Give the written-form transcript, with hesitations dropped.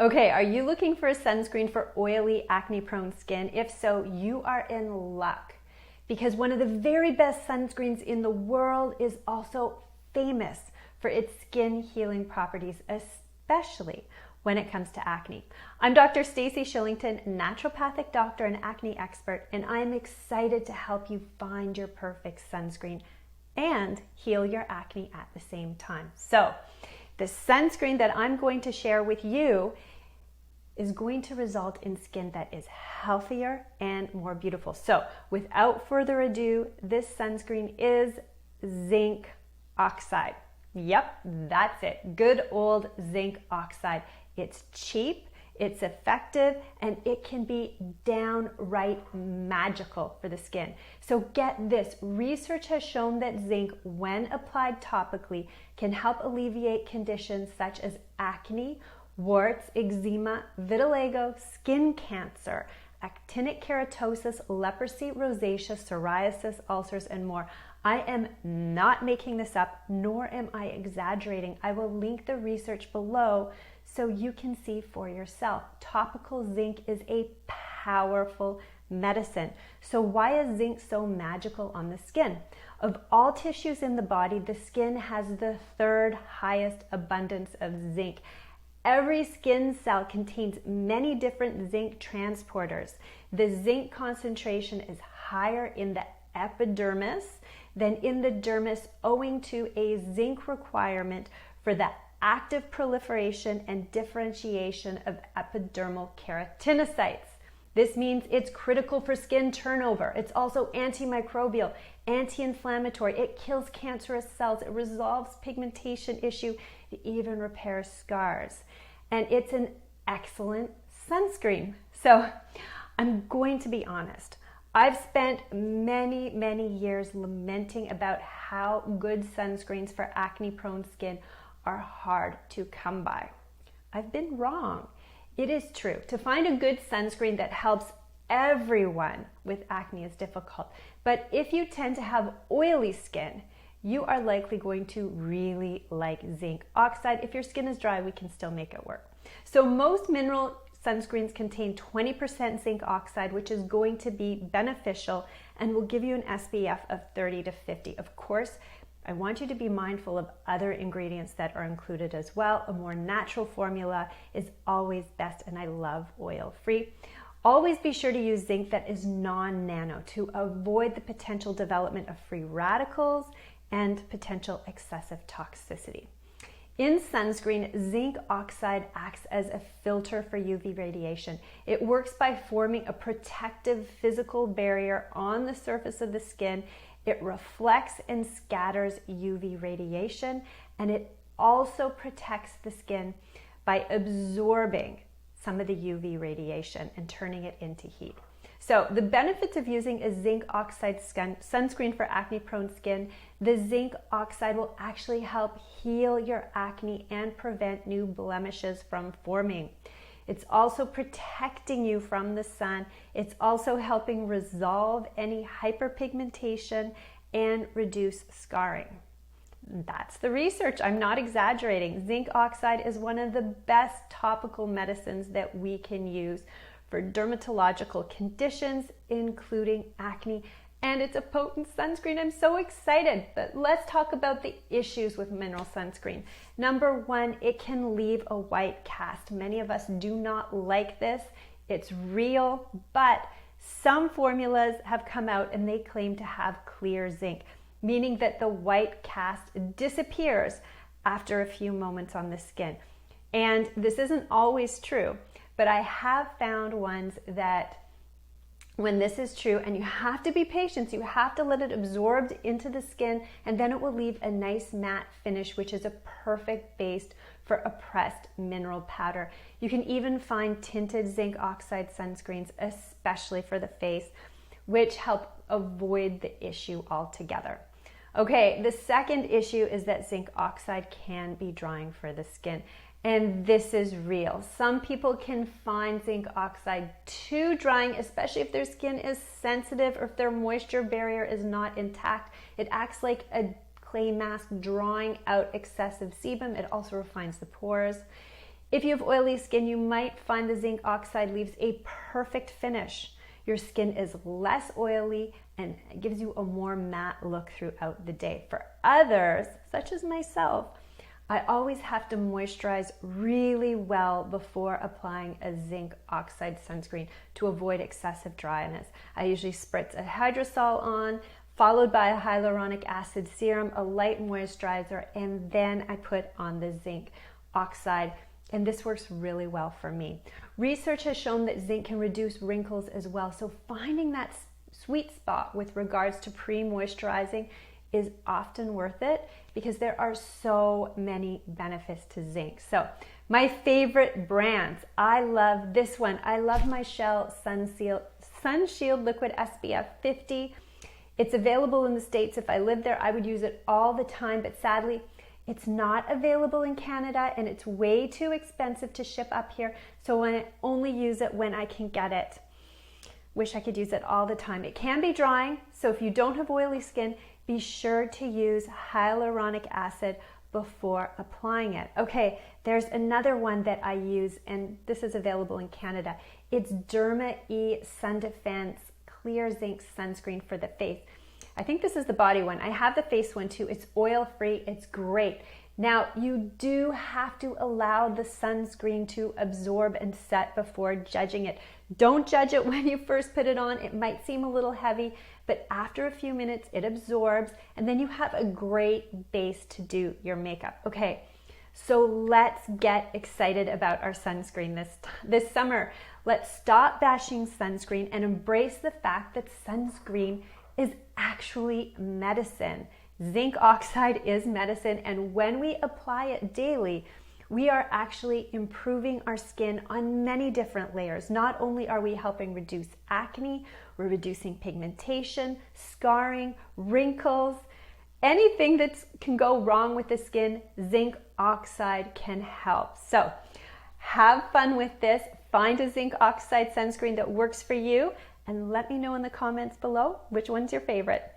Okay, are you looking for a sunscreen for oily, acne-prone skin? If so, you are in luck, because one of the very best sunscreens in the world is also famous for its skin healing properties, especially when it comes to acne. I'm Dr. Stacey Shillington, naturopathic doctor and acne expert, and I'm excited to help you find your perfect sunscreen and heal your acne at the same time. So, the sunscreen that I'm going to share with you is going to result in skin that is healthier and more beautiful. So, without further ado, this sunscreen is zinc oxide. Yep, that's it. Good old zinc oxide. It's cheap, it's effective, and it can be downright magical for the skin. So get this, research has shown that zinc, when applied topically, can help alleviate conditions such as acne, warts, eczema, vitiligo, skin cancer, actinic keratosis, leprosy, rosacea, psoriasis, ulcers, and more. I am not making this up, nor am I exaggerating. I will link the research below so you can see for yourself. Topical zinc is a powerful medicine. So why is zinc so magical on the skin? Of all tissues in the body, the skin has the third highest abundance of zinc. Every skin cell contains many different zinc transporters. The zinc concentration is higher in the epidermis than in the dermis, owing to a zinc requirement for the active proliferation and differentiation of epidermal keratinocytes. This means it's critical for skin turnover. It's also antimicrobial, anti-inflammatory. It kills cancerous cells. It resolves pigmentation issue. It even repairs scars. And it's an excellent sunscreen. So I'm going to be honest. I've spent many years lamenting about how good sunscreens for acne-prone skin are hard to come by. I've been wrong. It is true. To find a good sunscreen that helps everyone with acne is difficult. But if you tend to have oily skin, you are likely going to really like zinc oxide. If your skin is dry, we can still make it work. So most mineral sunscreens contain 20% zinc oxide, which is going to be beneficial and will give you an SPF of 30 to 50. Of course, I want you to be mindful of other ingredients that are included as well. A more natural formula is always best, and I love oil-free. Always be sure to use zinc that is non-nano to avoid the potential development of free radicals and potential excessive toxicity. In sunscreen, zinc oxide acts as a filter for UV radiation. It works by forming a protective physical barrier on the surface of the skin. It reflects and scatters UV radiation, and it also protects the skin by absorbing some of the UV radiation and turning it into heat. So the benefits of using a zinc oxide sunscreen for acne-prone skin: the zinc oxide will actually help heal your acne and prevent new blemishes from forming. It's also protecting you from the sun. It's also helping resolve any hyperpigmentation and reduce scarring. That's the research. I'm not exaggerating. Zinc oxide is one of the best topical medicines that we can use for dermatological conditions, including acne, and it's a potent sunscreen. I'm so excited. But let's talk about the issues with mineral sunscreen. Number one, it can leave a white cast. Many of us do not like this. It's real, but some formulas have come out and they claim to have clear zinc, meaning that the white cast disappears after a few moments on the skin. And this isn't always true, but I have found ones that when this is true, and you have to be patient, you have to let it absorb into the skin, and then it will leave a nice matte finish, which is a perfect base for a pressed mineral powder. You can even find tinted zinc oxide sunscreens, especially for the face, which help avoid the issue altogether. Okay, the second issue is that zinc oxide can be drying for the skin. And this is real. Some people can find zinc oxide too drying, especially if their skin is sensitive or if their moisture barrier is not intact. It acts like a clay mask, drawing out excessive sebum. It also refines the pores. If you have oily skin, you might find the zinc oxide leaves a perfect finish. Your skin is less oily and gives you a more matte look throughout the day. For others, such as myself, I always have to moisturize really well before applying a zinc oxide sunscreen to avoid excessive dryness. I usually spritz a hydrosol on, followed by a hyaluronic acid serum, a light moisturizer, and then I put on the zinc oxide. And this works really well for me. Research has shown that zinc can reduce wrinkles as well. So finding that sweet spot with regards to pre-moisturizing is often worth it because there are so many benefits to zinc. So my favorite brands, I love this one. I love my Shell Sun Shield Liquid SPF 50. It's available in the States. If I lived there, I would use it all the time, but sadly, it's not available in Canada and it's way too expensive to ship up here. So I only use it when I can get it. Wish I could use it all the time. It can be drying, so if you don't have oily skin, be sure to use hyaluronic acid before applying it. Okay, there's another one that I use, and this is available in Canada. It's Derma E Sun Defense Clear Zinc Sunscreen for the face. I think this is the body one. I have the face one too. It's oil-free, it's great. Now, you do have to allow the sunscreen to absorb and set before judging it. Don't judge it when you first put it on. It might seem a little heavy, but after a few minutes, it absorbs, and then you have a great base to do your makeup. Okay, so let's get excited about our sunscreen this summer. Let's stop bashing sunscreen and embrace the fact that sunscreen is actually medicine. Zinc oxide is medicine, and when we apply it daily, we are actually improving our skin on many different layers. Not only are we helping reduce acne, we're reducing pigmentation, scarring, wrinkles, anything that can go wrong with the skin, zinc oxide can help. So have fun with this. Find a zinc oxide sunscreen that works for you, and let me know in the comments below which one's your favorite.